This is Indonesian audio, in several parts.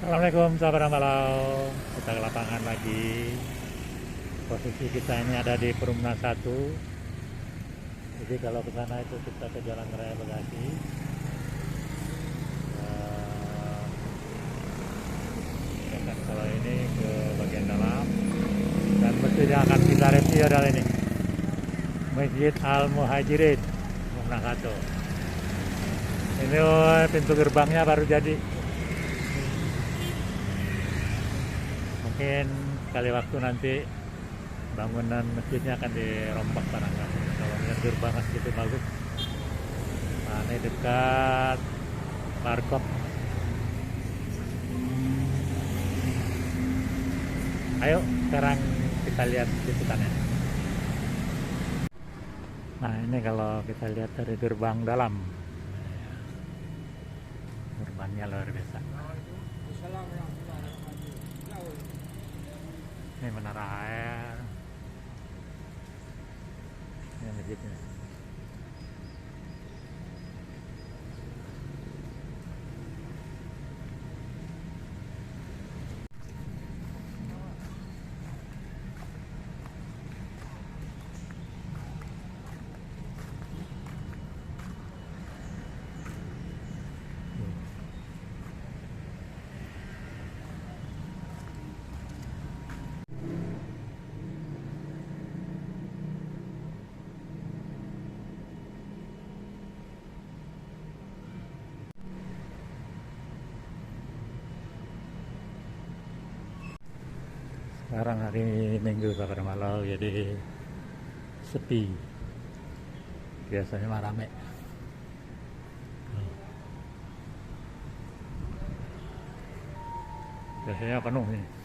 Assalamualaikum sahabat malam. Kita ke lapangan lagi. Posisi kita ini ada di Perumna 1. Jadi kalau ke sana itu kita ke Jalan Raya Bekasi. Dan kalau ini ke bagian dalam. Dan masjid yang akan kita review adalah ini, Masjid Al Muhajirin Perumna 1. Ini pintu gerbangnya baru jadi. Mungkin sekali waktu nanti bangunan masjidnya akan dirombak barangkali. Kalau lihat gerbangnya segitu bagus. Nah, ini dekat Warkop. Ayo sekarang kita lihat liputannya. Nah, ini kalau kita lihat dari gerbang dalam, gerbangnya luar biasa. Ini menara air, ini masjidnya. Sekarang hari Minggu sahabat malam, jadi sepi. Biasanya mah rame. Biasanya penuh ini.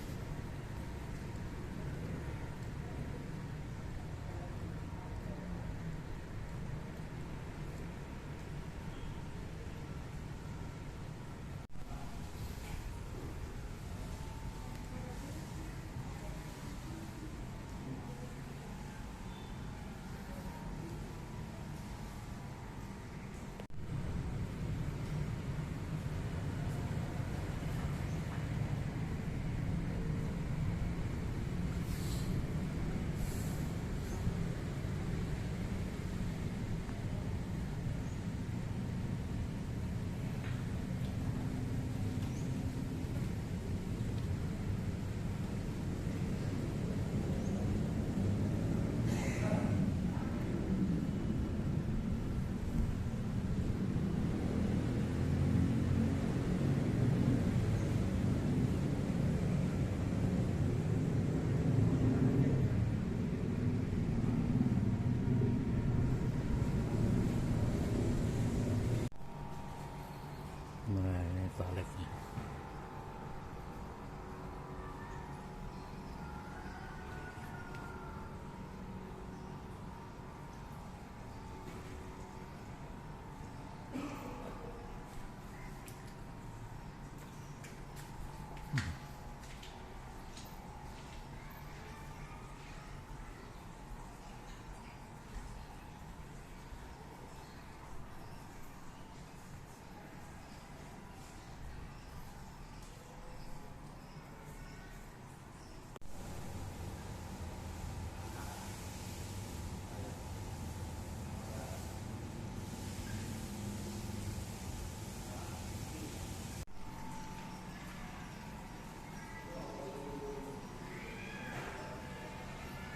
Nah, ini toiletnya.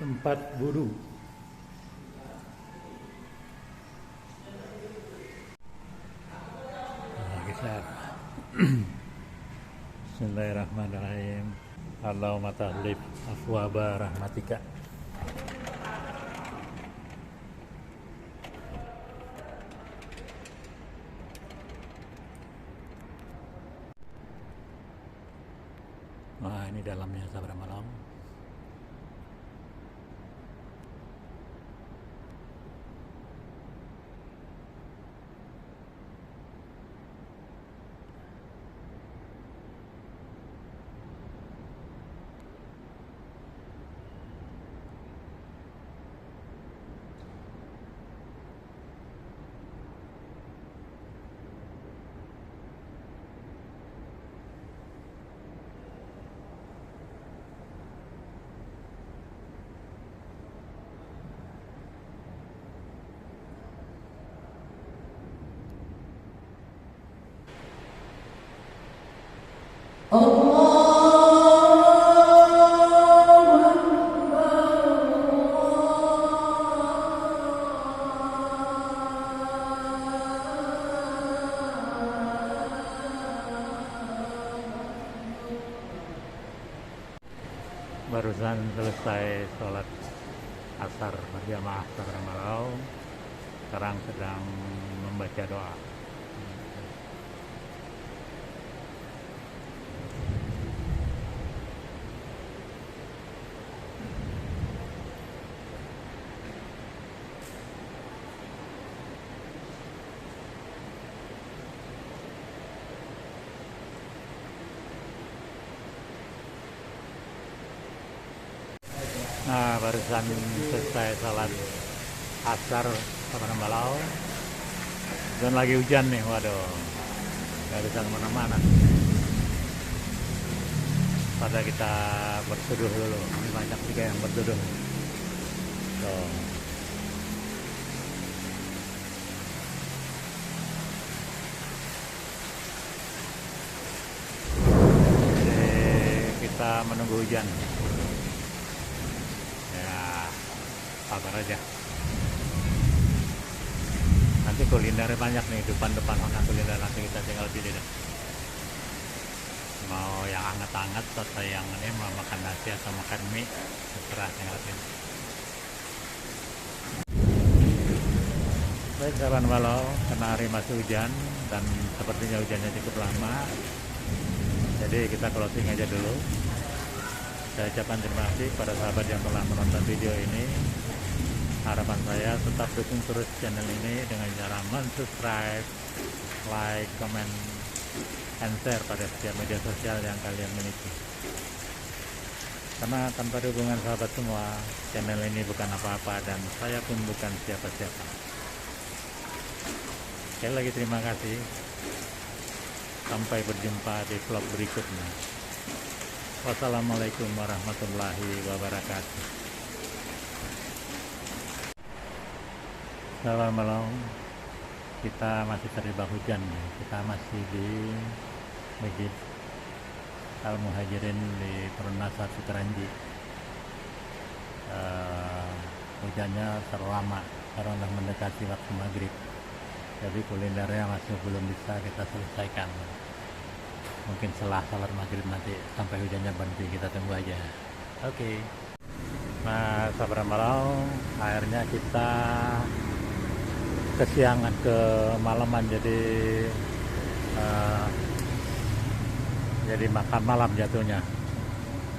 Tempat wudu. Nah, kita Bismillahirrahmanirrahim. Allahumma tahlif afwaba rahmatika. Nah, ini dalamnya sahabat malam. Barusan selesai sholat asar berjamaah Sabar Malau, sekarang sedang membaca doa. Nah, barusan selesai salat asar Sabar Malau, dan lagi hujan nih, waduh, nggak bisa kemana-mana. Pada kita berteduh dulu, ini banyak juga yang berteduh. Tuh. Jadi kita menunggu hujan. Sabar aja. Nanti kuliner banyak nih depan-depan Hona kuliner, nanti kita tinggal pilih deh. Mau yang hangat-hangat atau yang ini mau makan nasi atau makan mie, terserah tinggal pilih. Baik Sabar Malau, karena hari masih hujan dan sepertinya hujannya cukup lama, jadi kita closing aja dulu. Saya ucapkan terima kasih pada sahabat yang telah menonton video ini. Harapan saya tetap dukung terus channel ini dengan cara subscribe, like, comment, and share pada setiap media sosial yang kalian miliki. Karena tanpa dukungan sahabat semua, channel ini bukan apa-apa dan saya pun bukan siapa-siapa. Sekali lagi terima kasih. Sampai berjumpa di vlog berikutnya. Wassalamualaikum warahmatullahi wabarakatuh. Sabar Malau, kita masih terjebak hujan. Kita masih di Masjid Al-Muhajirin di Perunasa Sukaranji. Hujannya terlama karena sudah mendekati waktu maghrib, jadi kulinernya masih belum bisa kita selesaikan. Mungkin setelah salat maghrib nanti sampai hujannya berhenti, kita tunggu aja. Oke. Nah, Sabar Malau, akhirnya kita kesiangan, ke malaman, jadi makan malam jatuhnya.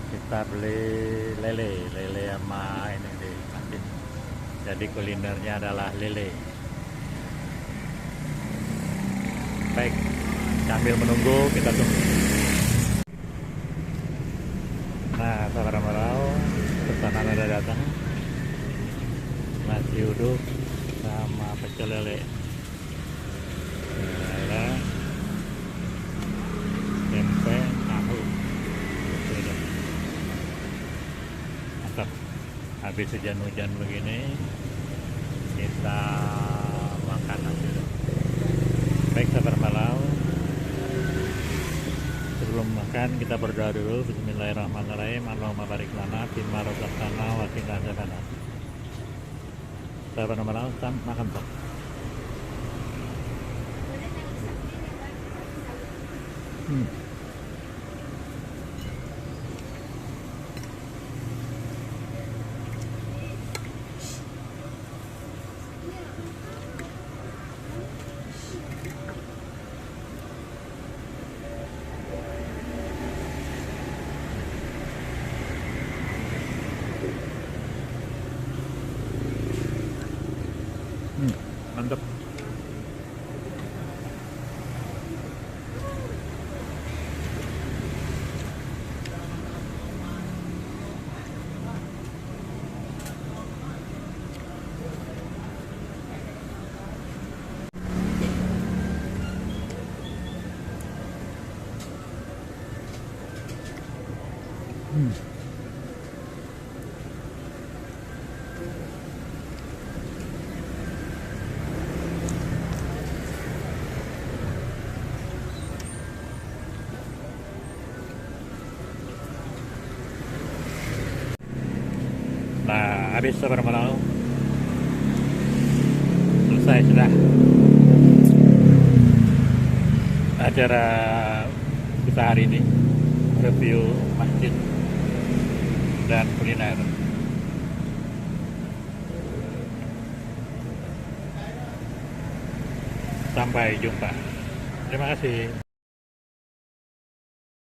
Kita beli lele sama ini di kantin. Jadi kulinernya adalah lele. Baik, sambil menunggu kita tunggu. Nah, Sabar Malau, pesanan ada datang. Nasi uduk sama pecel lele, tempe, tahu. Mantap. Habis hujan-hujan begini, kita makan nasi uduk. Baik Sabar Malau, sebelum makan kita berdoa dulu. Bismillahirrahmanirrahim. Allahumma barik lana fima razaqtana wa qina adzabannar. Sabar Malau, makan Pak. Mantap. habis beberapa lalu. Selesai sudah acara kita hari ini, review masjid dan kuliner. Sampai jumpa. Terima kasih.